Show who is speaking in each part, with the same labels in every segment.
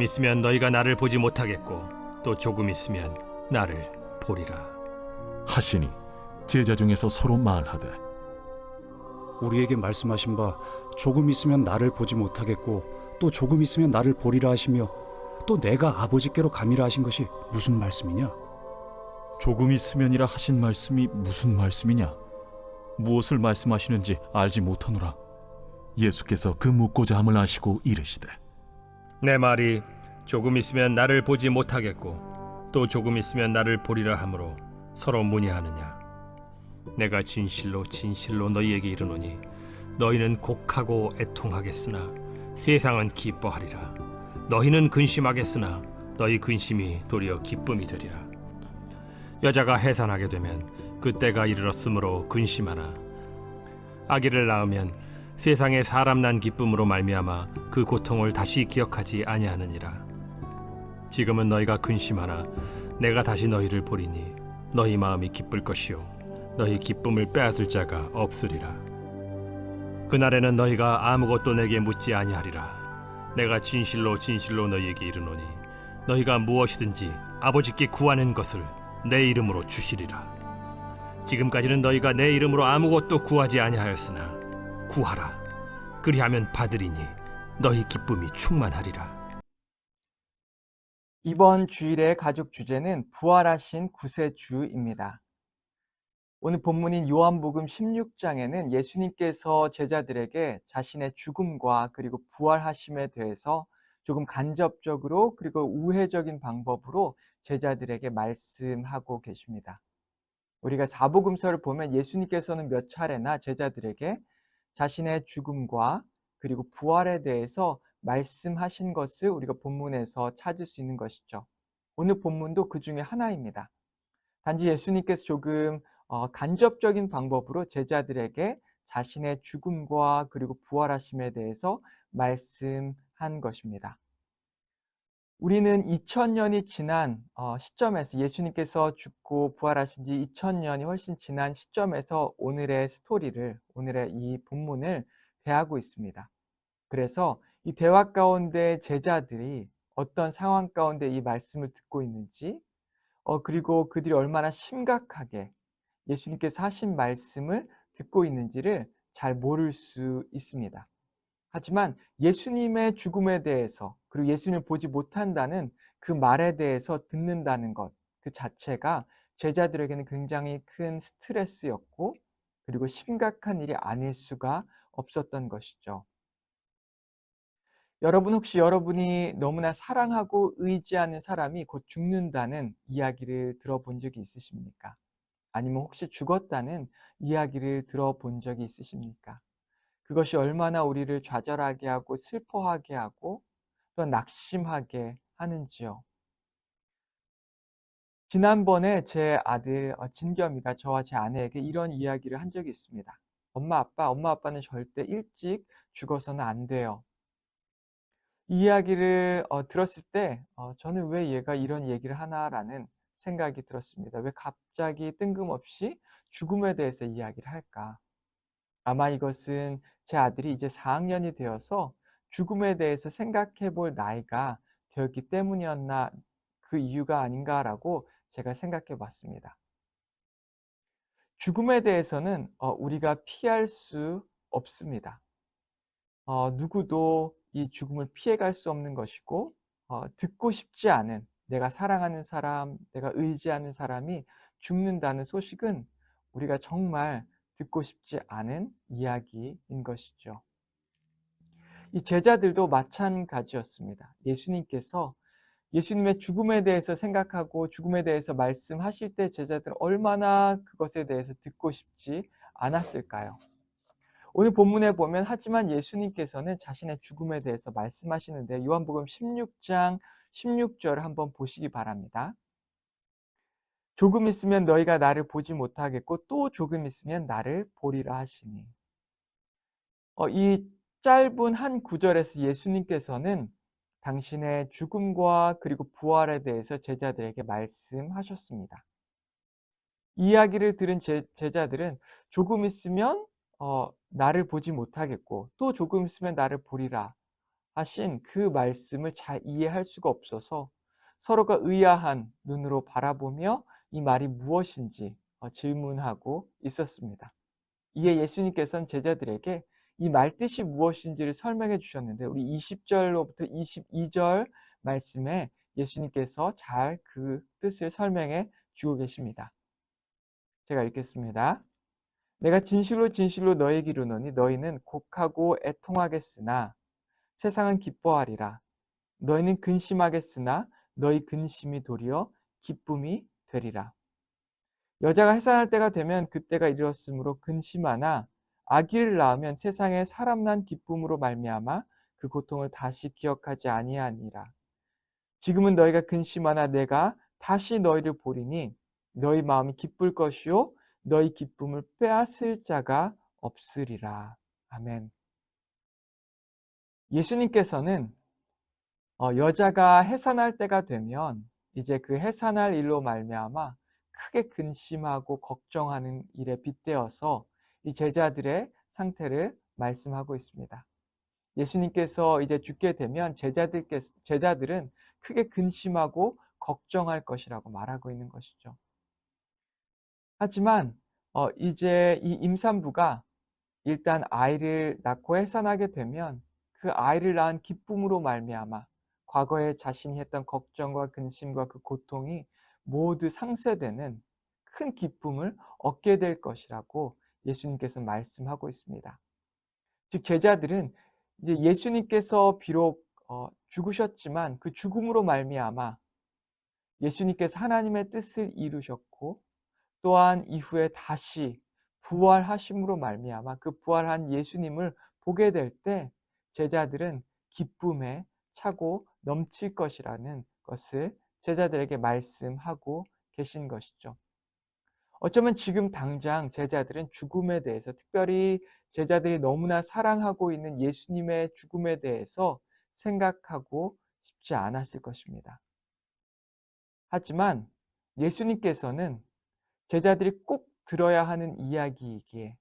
Speaker 1: 있으면 너희가 나를 보지 못하겠고 또 조금 있으면 나를 보리라
Speaker 2: 하시니 제자 중에서 서로 말하되
Speaker 3: 우리에게 말씀하신 바 조금 있으면 나를 보지 못하겠고 또 조금 있으면 나를 보리라 하시며 또 내가 아버지께로 가미라 하신 것이 무슨 말씀이냐?
Speaker 2: 조금 있으면이라 하신 말씀이 무슨 말씀이냐? 무엇을 말씀하시는지 알지 못하노라. 예수께서 그 묻고자 함을 아시고 이르시되
Speaker 1: 내 말이 조금 있으면 나를 보지 못하겠고 또 조금 있으면 나를 보리라 하므로 서로 문의하느냐. 내가 진실로 진실로 너희에게 이르노니 너희는 곡하고 애통하겠으나 세상은 기뻐하리라. 너희는 근심하겠으나 너희 근심이 도리어 기쁨이 되리라. 여자가 해산하게 되면 그때가 이르렀으므로 근심하나 아기를 낳으면 세상에 사람 난 기쁨으로 말미암아 그 고통을 다시 기억하지 아니하느니라. 지금은 너희가 근심하나 내가 다시 너희를 보리니 너희 마음이 기쁠 것이요 너희 기쁨을 빼앗을 자가 없으리라. 그날에는 너희가 아무것도 내게 묻지 아니하리라. 내가 진실로 진실로 너희에게 이르노니 너희가 무엇이든지 아버지께 구하는 것을 내 이름으로 주시리라. 지금까지는 너희가 내 이름으로 아무것도 구하지 아니하였으나 구하라. 그리하면 받으리니 너희 기쁨이 충만하리라.
Speaker 4: 이번 주일의 가족 주제는 부활하신 구세주입니다. 오늘 본문인 요한복음 16장에는 예수님께서 제자들에게 자신의 죽음과 그리고 부활하심에 대해서 조금 간접적으로 그리고 우회적인 방법으로 제자들에게 말씀하고 계십니다. 우리가 사복음서를 보면 예수님께서는 몇 차례나 제자들에게 자신의 죽음과 그리고 부활에 대해서 말씀하신 것을 우리가 본문에서 찾을 수 있는 것이죠. 오늘 본문도 그 중에 하나입니다. 단지 예수님께서 조금 간접적인 방법으로 제자들에게 자신의 죽음과 그리고 부활하심에 대해서 말씀한 것입니다. 우리는 2000년이 지난 시점에서 예수님께서 죽고 부활하신 지 2000년이 훨씬 지난 시점에서 오늘의 스토리를, 오늘의 이 본문을 대하고 있습니다. 그래서 이 대화 가운데 제자들이 어떤 상황 가운데 이 말씀을 듣고 있는지, 그리고 그들이 얼마나 심각하게 예수님께서 하신 말씀을 듣고 있는지를 잘 모를 수 있습니다. 하지만 예수님의 죽음에 대해서 그리고 예수님을 보지 못한다는 그 말에 대해서 듣는다는 것, 그 자체가 제자들에게는 굉장히 큰 스트레스였고 그리고 심각한 일이 아닐 수가 없었던 것이죠. 여러분 혹시 여러분이 너무나 사랑하고 의지하는 사람이 곧 죽는다는 이야기를 들어본 적이 있으십니까? 아니면 혹시 죽었다는 이야기를 들어본 적이 있으십니까? 그것이 얼마나 우리를 좌절하게 하고 슬퍼하게 하고 또 낙심하게 하는지요. 지난번에 제 아들 진겸이가 저와 제 아내에게 이런 이야기를 한 적이 있습니다. 엄마 아빠는 절대 일찍 죽어서는 안 돼요. 이 이야기를 들었을 때 저는 왜 얘가 이런 얘기를 하나라는 생각이 들었습니다. 왜 갑자기 뜬금없이 죽음에 대해서 이야기를 할까? 아마 이것은 제 아들이 이제 4학년이 되어서 죽음에 대해서 생각해 볼 나이가 되었기 때문이었나, 그 이유가 아닌가라고 제가 생각해 봤습니다. 죽음에 대해서는 우리가 피할 수 없습니다. 누구도 이 죽음을 피해갈 수 없는 것이고 듣고 싶지 않은, 내가 사랑하는 사람, 내가 의지하는 사람이 죽는다는 소식은 우리가 정말 듣고 싶지 않은 이야기인 것이죠. 이 제자들도 마찬가지였습니다. 예수님께서 예수님의 죽음에 대해서 생각하고 죽음에 대해서 말씀하실 때 제자들은 얼마나 그것에 대해서 듣고 싶지 않았을까요? 오늘 본문에 보면 하지만 예수님께서는 자신의 죽음에 대해서 말씀하시는데 요한복음 16장 16절을 한번 보시기 바랍니다. 조금 있으면 너희가 나를 보지 못하겠고 또 조금 있으면 나를 보리라 하시니. 이 짧은 한 구절에서 예수님께서는 당신의 죽음과 그리고 부활에 대해서 제자들에게 말씀하셨습니다. 이야기를 들은 제자들은 조금 있으면 나를 보지 못하겠고 또 조금 있으면 나를 보리라 하신 그 말씀을 잘 이해할 수가 없어서 서로가 의아한 눈으로 바라보며 이 말이 무엇인지 질문하고 있었습니다. 이에 예수님께서는 제자들에게 이 말뜻이 무엇인지를 설명해 주셨는데 우리 20절로부터 22절 말씀에 예수님께서 잘 그 뜻을 설명해 주고 계십니다. 제가 읽겠습니다. 내가 진실로 진실로 너희에게 이르노니 너희는 곡하고 애통하겠으나 세상은 기뻐하리라. 너희는 근심하겠으나 너희 근심이 도리어 기쁨이 되리라. 여자가 해산할 때가 되면 그때가 이르렀으므로 근심하나 아기를 낳으면 세상에 사람 난 기쁨으로 말미암아 그 고통을 다시 기억하지 아니하니라. 지금은 너희가 근심하나 내가 다시 너희를 보리니 너희 마음이 기쁠 것이요 너희 기쁨을 빼앗을 자가 없으리라. 아멘. 예수님께서는 여자가 해산할 때가 되면 이제 그 해산할 일로 말미암아 크게 근심하고 걱정하는 일에 빗대어서 이 제자들의 상태를 말씀하고 있습니다. 예수님께서 이제 죽게 되면 제자들은 크게 근심하고 걱정할 것이라고 말하고 있는 것이죠. 하지만 이제 이 임산부가 일단 아이를 낳고 해산하게 되면 그 아이를 낳은 기쁨으로 말미암아 과거에 자신이 했던 걱정과 근심과 그 고통이 모두 상쇄되는 큰 기쁨을 얻게 될 것이라고 예수님께서 말씀하고 있습니다. 즉 제자들은 이제 예수님께서 비록 죽으셨지만 그 죽음으로 말미암아 예수님께서 하나님의 뜻을 이루셨고 또한 이후에 다시 부활하심으로 말미암아 그 부활한 예수님을 보게 될 때 제자들은 기쁨에 차고 넘칠 것이라는 것을 제자들에게 말씀하고 계신 것이죠. 어쩌면 지금 당장 제자들은 죽음에 대해서 특별히 제자들이 너무나 사랑하고 있는 예수님의 죽음에 대해서 생각하고 싶지 않았을 것입니다. 하지만 예수님께서는 제자들이 꼭 들어야 하는 이야기이기에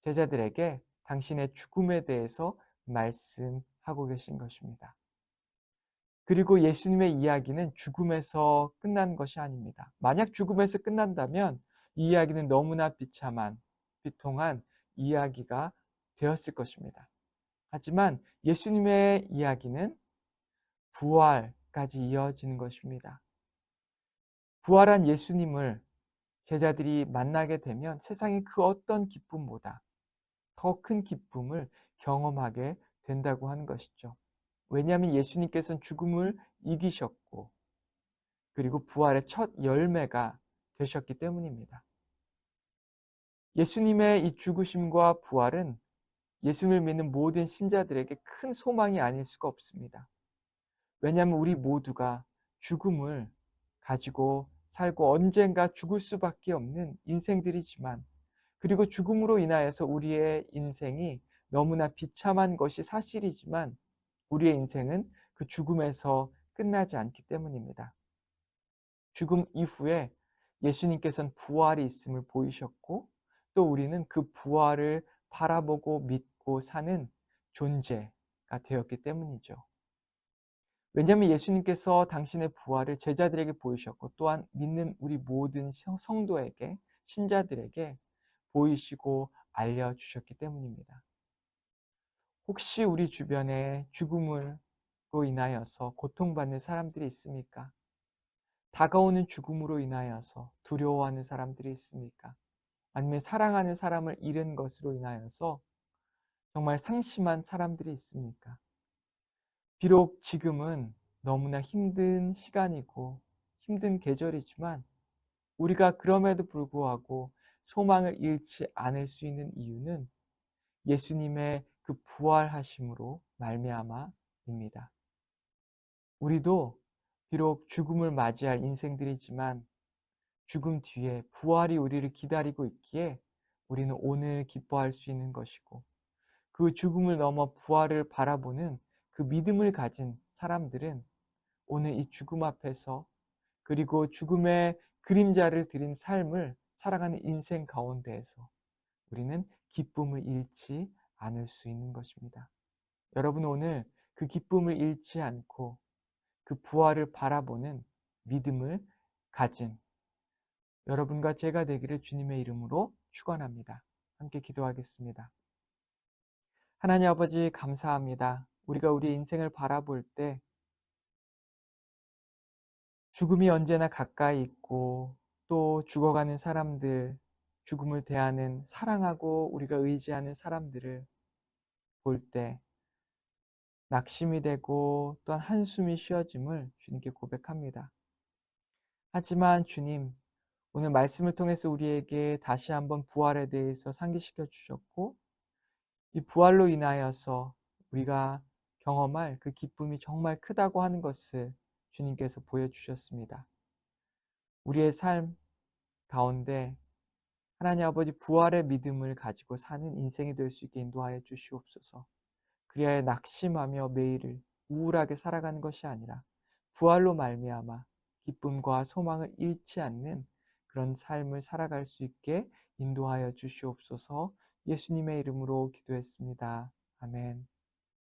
Speaker 4: 제자들에게 당신의 죽음에 대해서 말씀하고 계신 것입니다. 그리고 예수님의 이야기는 죽음에서 끝난 것이 아닙니다. 만약 죽음에서 끝난다면 이 이야기는 너무나 비참한, 비통한 이야기가 되었을 것입니다. 하지만 예수님의 이야기는 부활까지 이어지는 것입니다. 부활한 예수님을 제자들이 만나게 되면 세상의 그 어떤 기쁨보다 더 큰 기쁨을 경험하게 된다고 하는 것이죠. 왜냐하면 예수님께서는 죽음을 이기셨고 그리고 부활의 첫 열매가 되셨기 때문입니다. 예수님의 이 죽으심과 부활은 예수님을 믿는 모든 신자들에게 큰 소망이 아닐 수가 없습니다. 왜냐하면 우리 모두가 죽음을 가지고 살고 언젠가 죽을 수밖에 없는 인생들이지만 그리고 죽음으로 인하여서 우리의 인생이 너무나 비참한 것이 사실이지만 우리의 인생은 그 죽음에서 끝나지 않기 때문입니다. 죽음 이후에 예수님께서는 부활이 있음을 보이셨고 또 우리는 그 부활을 바라보고 믿고 사는 존재가 되었기 때문이죠. 왜냐하면 예수님께서 당신의 부활을 제자들에게 보이셨고 또한 믿는 우리 모든 성도에게 신자들에게 보이시고 알려주셨기 때문입니다. 혹시 우리 주변에 죽음으로 인하여서 고통받는 사람들이 있습니까? 다가오는 죽음으로 인하여서 두려워하는 사람들이 있습니까? 아니면 사랑하는 사람을 잃은 것으로 인하여서 정말 상심한 사람들이 있습니까? 비록 지금은 너무나 힘든 시간이고 힘든 계절이지만 우리가 그럼에도 불구하고 소망을 잃지 않을 수 있는 이유는 예수님의 그 부활하심으로 말미암아입니다. 우리도 비록 죽음을 맞이할 인생들이지만 죽음 뒤에 부활이 우리를 기다리고 있기에 우리는 오늘 기뻐할 수 있는 것이고 그 죽음을 넘어 부활을 바라보는 그 믿음을 가진 사람들은 오늘 이 죽음 앞에서 그리고 죽음의 그림자를 들인 삶을 살아가는 인생 가운데에서 우리는 기쁨을 잃지 않을 수 있는 것입니다. 여러분 오늘 그 기쁨을 잃지 않고 그 부활을 바라보는 믿음을 가진 여러분과 제가 되기를 주님의 이름으로 축원합니다. 함께 기도하겠습니다. 하나님 아버지 감사합니다. 우리가 우리 인생을 바라볼 때 죽음이 언제나 가까이 있고 또 죽어가는 사람들, 죽음을 대하는 사랑하고 우리가 의지하는 사람들을 볼 때 낙심이 되고 또한 한숨이 쉬어짐을 주님께 고백합니다. 하지만 주님, 오늘 말씀을 통해서 우리에게 다시 한번 부활에 대해서 상기시켜 주셨고 이 부활로 인하여서 우리가 경험할 그 기쁨이 정말 크다고 하는 것을 주님께서 보여주셨습니다. 우리의 삶 가운데 하나님 아버지 부활의 믿음을 가지고 사는 인생이 될 수 있게 인도하여 주시옵소서. 그리하여 낙심하며 매일을 우울하게 살아가는 것이 아니라 부활로 말미암아 기쁨과 소망을 잃지 않는 그런 삶을 살아갈 수 있게 인도하여 주시옵소서. 예수님의 이름으로 기도했습니다. 아멘.